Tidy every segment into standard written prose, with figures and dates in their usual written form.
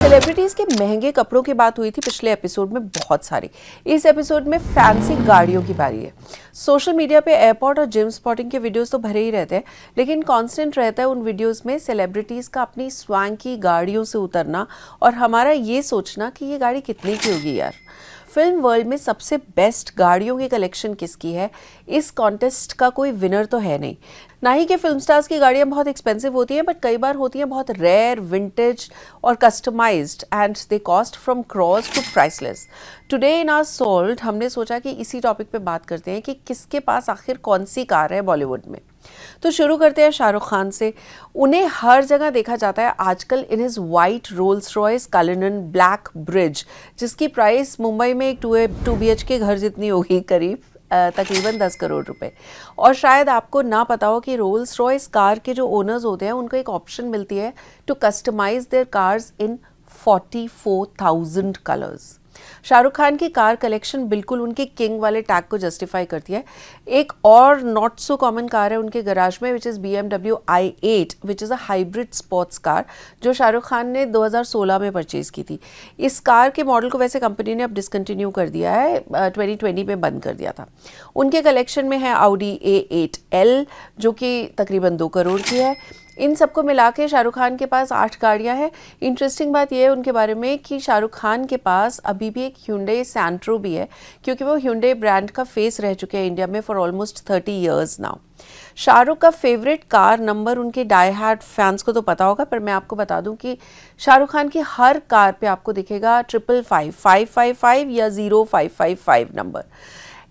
Celebrities के महंगे कपड़ों की बात हुई थी पिछले एपिसोड में बहुत सारी। इस एपिसोड में फैंसी गाड़ियों की बारी है। सोशल मीडिया पे एयरपोर्ट और जिम स्पॉटिंग के वीडियोस तो भरे ही रहते हैं, लेकिन कांस्टेंट रहता है उन वीडियोस में सेलिब्रिटीज का अपनी स्वैंकी गाड़ियों से उतरना और हमारा ये सोचना कि ये गाड़ी कितने की होगी यार। फिल्म वर्ल्ड में सबसे बेस्ट गाड़ियों की कलेक्शन किसकी है, इस कॉन्टेस्ट का कोई विनर तो है नहीं। ना ही कि फिल्म स्टार्स की गाड़ियाँ बहुत एक्सपेंसिव होती हैं, बट कई बार होती हैं बहुत रेयर, विंटेज और customised, and they cost from crores to priceless. Today in our sold हमने सोचा कि इसी टॉपिक पे बात करते हैं कि किसके पास आखिर कौन सी कार है बॉलीवुड में। तो शुरू करते हैं शाहरुख खान से। उन्हें हर जगह देखा जाता है आजकल in his white roles Royce Cullinan black bridge, जिसकी प्राइस मुंबई में एक 2 BHK घर जितनी होगी, करीब तकरीबन 10 करोड़ रुपए। और शायद आपको ना पता हो कि रोल्स रॉयस कार के जो ओनर्स होते हैं उनको एक ऑप्शन मिलती है to customise their cars in 44,000 colours. Shahrukh Khan की कार कलेक्शन बिल्कुल उनके किंग वाले टैग को जस्टिफाई करती है। एक और नॉट सो कॉमन कार है उनके गराज में, which is BMW i8, which is a hybrid sports car, जो शाहरुख खान ने 2016 में परचेज़ की थी। इस कार के मॉडल को वैसे कंपनी ने अब डिसकंटिन्यू कर दिया है, 2020 में बंद कर दिया था। उनके कलेक्शन में है Audi A8L, जो कि तकरीबन 2 करोड़ की है। इन सबको मिला के शाहरुख खान के पास 8 गाड़ियाँ हैं। इंटरेस्टिंग बात यह है उनके बारे में कि शाहरुख खान के पास अभी भी एक Hyundai Santro भी है, क्योंकि वो Hyundai ब्रांड का फेस रह चुके हैं इंडिया में for almost 30 years now. Shahrukh का फेवरेट कार नंबर उनके डाई हार्ड फैंस को तो पता होगा, पर मैं आपको बता दूं कि शाहरुख खान की हर कार पे आपको दिखेगा 555, 555 या 0555 नंबर।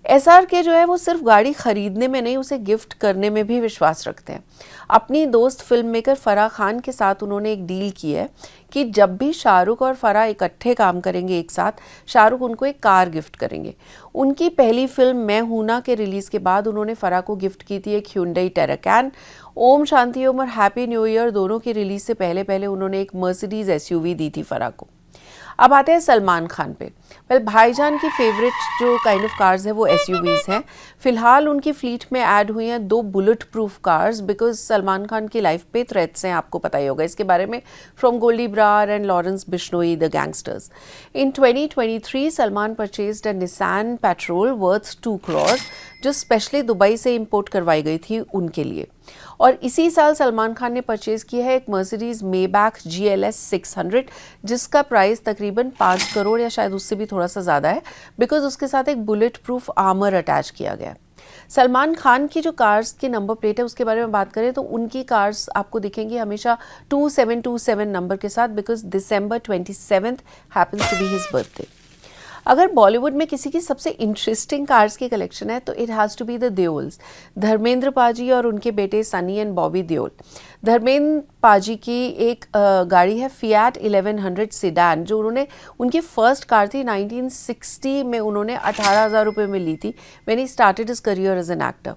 SR के जो है वो सिर्फ गाड़ी खरीदने में नहीं, उसे गिफ्ट करने में भी विश्वास रखते हैं। अपनी दोस्त फिल्म मेकर फराह खान के साथ उन्होंने एक डील की है कि जब भी शाहरुख और फराह इकट्ठे काम करेंगे एक साथ, शाहरुख उनको एक कार गिफ्ट करेंगे। उनकी पहली फिल्म मैं हूं ना के रिलीज़ के बाद उन्होंने फराह को गिफ्ट की थी एक Hyundai Terracan। ओम शांति ओम और हैप्पी न्यू ईयर दोनों की रिलीज़ से पहले पहले उन्होंने एक Mercedes SUV दी थी फराह को। अब आते हैं सलमान खान पे। वेल, भाईजान की फेवरेट जो काइंड ऑफ कार्स है वो SUVs हैं। फिलहाल उनकी फ्लीट में ऐड हुई हैं 2 bullet proof cars, because Salman Khan की लाइफ पे थ्रेट्स हैं, आपको पता ही होगा इसके बारे में, from Goldy Brar and Lawrence Bishnoi the gangsters. In 2023 Salman purchased a Nissan Patrol worth 2 crore, जो स्पेशली दुबई से इंपोर्ट करवाई गई थी उनके लिए। और इसी साल सलमान खान ने परचेज किया है एक Mercedes Maybach GLS 600, जिसका प्राइस तकरीबन 5 करोड़ या शायद उससे भी थोड़ा सा ज़्यादा है, बिकॉज उसके साथ एक बुलेट प्रूफ आर्मर अटैच किया गया है। सलमान खान की जो कार्स की नंबर प्लेट है उसके बारे में बात करें तो उनकी कार्स आपको दिखेंगी हमेशा 2727 नंबर के साथ, because December 27th happens to be his birthday. अगर बॉलीवुड में किसी की सबसे इंटरेस्टिंग कार्स की कलेक्शन है तो it has to be the Deols, Dharmendra paaji और उनके बेटे सनी एंड बॉबी देओल। धर्मेंद्र पाजी की एक गाड़ी है Fiat 1100 सेडान, जो उनकी फर्स्ट कार थी 1960 में, उन्होंने 18,000 रुपये में ली थी when he started his career as an actor.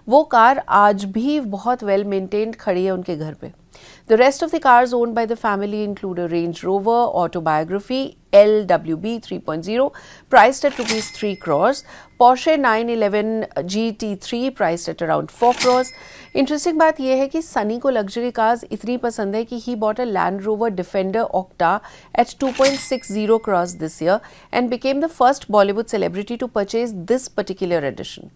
वो कार आज भी बहुत वेल मेंटेन्ड खड़ी है उनके घर पे। The rest of the cars owned by the family include a Range Rover Autobiography LWB 3.0 priced at rupees 3 crores, Porsche 911 GT3 priced at around 4 crores. Interesting बात यह है कि सनी को लग्जरी कार्स इतनी पसंद है कि he bought a Land Rover Defender Octa at 2.60 crores this year and became the first Bollywood celebrity to purchase this particular edition.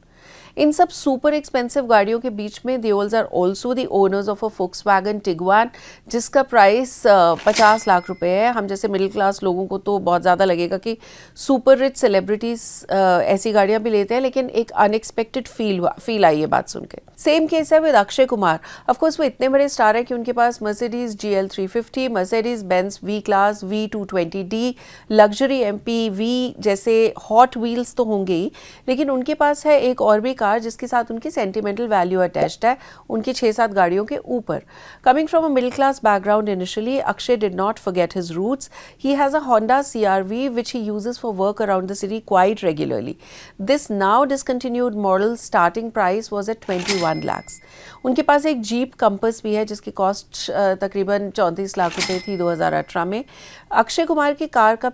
इन सब सुपर एक्सपेंसिव गाड़ियों के बीच में Deols are also the owners of a Volkswagen Tiguan, जिसका price 50 lakh रुपए है। हम जैसे मिडिल क्लास लोगों को तो बहुत ज़्यादा लगेगा कि सुपर रिच सेलिब्रिटीज ऐसी गाड़ियाँ भी लेते हैं, लेकिन एक अनएक्सपेक्टेड फील आई है बात सुन के। सेम केस है विद अक्षय कुमार। ऑफकोर्स वो इतने बड़े स्टार है कि उनके पास Mercedes GL 350, Mercedes Benz V Class, V220D, luxury MPV जैसे हॉट व्हील्स तो होंगे ही, लेकिन उनके पास है एक और भी कार जिसके साथ उनकी सेंटिमेंटल वैल्यू अटैच्ड है उनकी 6-7 गाड़ियों के ऊपर। Coming from a middle class background initially, Akshay did not forget his roots. He has a Honda CR-V which he uses for work around the city quite regularly. This now discontinued model starting price was at 21 lakhs. उनके पास एक jeep compass भी है जिसकी cost तकरीबन 34 लाख रुपए थी 2018 में। अक्षय कुमार की कार का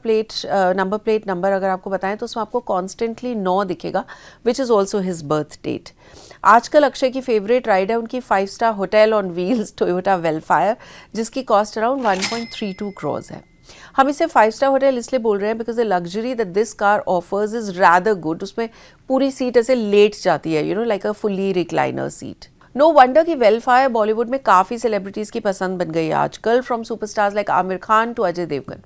नंबर अगर आपको बताएं तो उसमें आपको कॉन्स्टेंटली 9 दिखेगा, which is also his birth date. आजकल अक्षय की फेवरेट राइड है उनकी 5 star hotel on wheels Toyota Vellfire, जिसकी कॉस्ट अराउंड 1.32 करोड़ है। हम इसे 5 स्टार होटल इसलिए बोल रहे हैं because the luxury that this car offers is rather good. उसमें पूरी सीट ऐसे लेट जाती है, like a fully recliner seat. No wonder कि वेलफायर बॉलीवुड में काफ़ी सेलिब्रिटीज़ की पसंद बन गई है आजकल, from superstars like Aamir Khan to Ajay Devgn.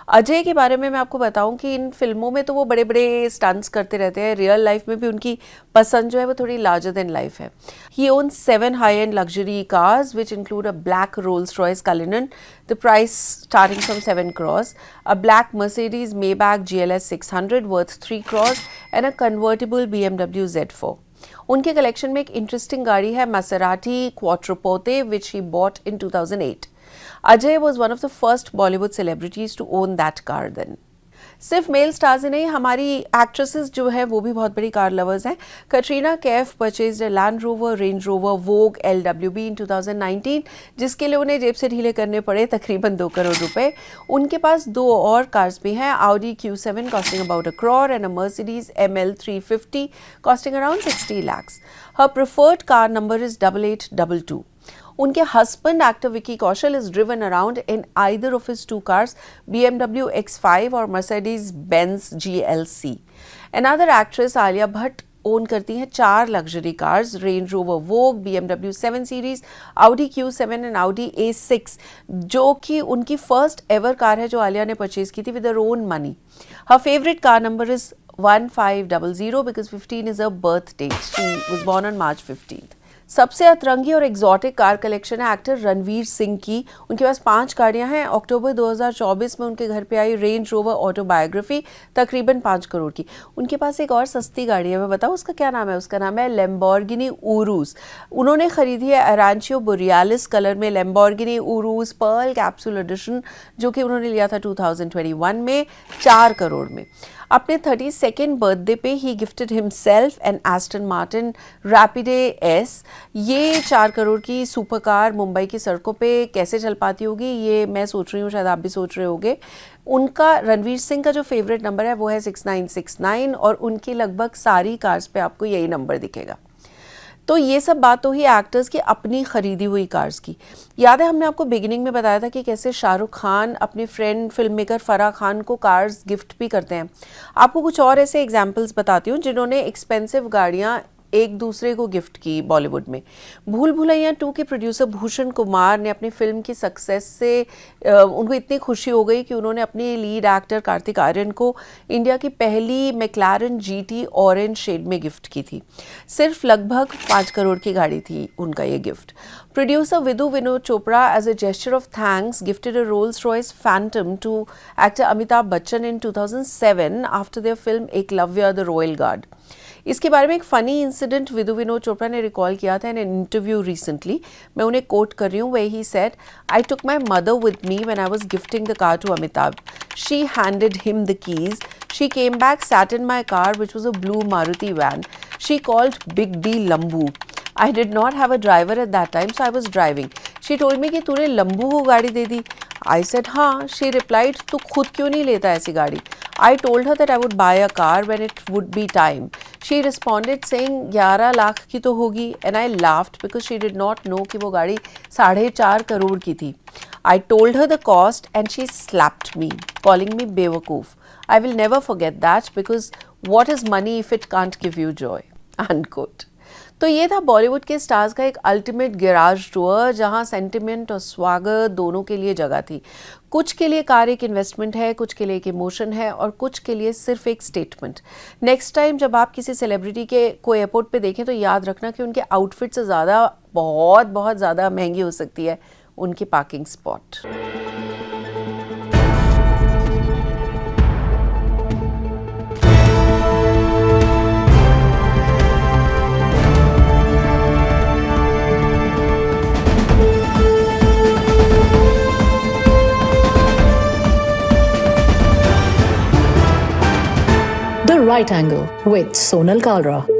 Ajay के बारे में मैं आपको बताऊं कि इन फिल्मों में तो वो बड़े बड़े स्टंट्स करते रहते हैं, रियल लाइफ में भी उनकी पसंद जो है वो थोड़ी लार्जर देन लाइफ है। He own 7 high end luxury cars which include a black Rolls Royce Cullinan, the price starting from 7 crores, a black Mercedes Maybach GLS 600 worth 3 crores and a convertible BMW Z4. उनके collection में एक interesting गाड़ी है Maserati Quattroporte which he bought in 2008. Ajay was one of the first Bollywood celebrities to own that car then. सिर्फ mail stars ही नहीं, हमारी actresses जो है वो भी बहुत बड़ी कार लवर्स हैं। Katrina Kaif purchased a land rover range rover Vogue LWB इन 2019, जिसके लिए उन्हें जेब से ढीले करने पड़े तकरीबन 2 करोड़ रुपए। उनके पास 2 और कार्स भी हैं, Audi Q7 costing about 1 crore and a Mercedes ML 350 costing around 60 lakhs. Her preferred car number is 8822. उनके husband actor Vicky Kaushal is driven around in either of his 2 cars, BMW X5 और Mercedes Benz GLC. Another actress Alia Bhatt own करती हैं 4 luxury cars, range rover Vogue, BMW 7 series, Audi Q7 and Audi A6, जो कि उनकी first ever car है जो आलिया ने purchase की थी with her own money. Her favourite car number is 1500 because 15 is a birth date. She was born on March 15th. सबसे अतरंगी और एग्जॉटिक कार कलेक्शन है एक्टर रणवीर सिंह की. उनके पास 5 गाड़ियां हैं. अक्टूबर 2024 में उनके घर पे आई रेंज रोवर ऑटोबायोग्राफी तकरीबन 5 करोड़ की. उनके पास एक और सस्ती गाड़ी है, मैं बताऊं उसका क्या नाम है? उसका नाम है लैम्बोर्गिनी उरूस. उन्होंने खरीदी है अरांचियो बोरियालिस कलर में लैम्बोर्गिनी उरूस पर्ल कैप्सूल एडिशन, जो कि उन्होंने लिया था 2021 में 4 करोड़ में. अपने 32nd बर्थडे पे he gifted himself an Aston Martin Rapide S. ये 4 करोड़ की सुपर कार मुंबई की सड़कों पे कैसे चल पाती होगी, ये मैं सोच रही हूँ, शायद आप भी सोच रहे होंगे. उनका रणवीर सिंह का जो फेवरेट नंबर है वो है 6969 और उनकी लगभग सारी कार्स पे आपको यही नंबर दिखेगा. तो ये सब बात तो ही एक्टर्स की अपनी खरीदी हुई कार्स की. याद है हमने आपको बिगिनिंग में बताया था कि कैसे शाहरुख खान अपने friend film maker Farah Khan को कार्स गिफ्ट भी करते हैं. आपको कुछ और ऐसे एग्जांपल्स बताती हूँ जिन्होंने एक्सपेंसिव गाड़ियाँ एक दूसरे को गिफ्ट की बॉलीवुड में. भूल भुलैया 2 के प्रोड्यूसर भूषण कुमार ने अपनी फिल्म की सक्सेस से उनको इतनी खुशी हो गई कि उन्होंने अपनी लीड एक्टर कार्तिक आर्यन को इंडिया की पहली मैक्लारन GT ऑरेंज शेड में गिफ्ट की थी. सिर्फ लगभग 5 करोड़ की गाड़ी थी उनका ये gift. Producer Vidhu Vinod Chopra as a gesture of thanks gifted a Rolls Royce Phantom to actor Amitabh Bachchan in 2007 after their film Eklavya the Royal Guard. इसके बारे में एक फ़नी इंसिडेंट विदु विनोद चोपड़ा ने रिकॉल किया था इन एन इंटरव्यू रिसेंटली. मैं उन्हें कोट कर रही हूँ. वे he said, I took my mother with me when I was gifting the car to Amitabh. She handed him the keys. She came back, sat in my car, which was a blue Maruti van. She called Big D Lambu. I did not have a driver at that time, so I was driving. She told me कि तूने लंबू को गाड़ी दे दी. I said हाँ. She replied, तू खुद क्यों नहीं लेता ऐसी गाड़ी? I told her that I would buy a car when it would be time. She responded saying 11 lakh की तो होगी, and I laughed because she did not know कि वो गाड़ी 4.5 करोड़ की थी. I told her the cost and she slapped me, calling me बेवकूफ. I will never forget that because what is money if it can't give you joy? Unquote. तो ये था बॉलीवुड के स्टार्स का एक अल्टीमेट गैराज टूर जहां sentiment और स्वागत दोनों के लिए जगह थी. कुछ के लिए कार एक इन्वेस्टमेंट है, कुछ के लिए एक इमोशन है और कुछ के लिए सिर्फ एक स्टेटमेंट. नेक्स्ट टाइम जब आप किसी सेलिब्रिटी के को एयरपोर्ट पे देखें तो याद रखना कि उनके आउटफिट से ज़्यादा बहुत बहुत ज़्यादा महंगी हो सकती है उनकी parking spot. The Right Angle with Sonal Kalra.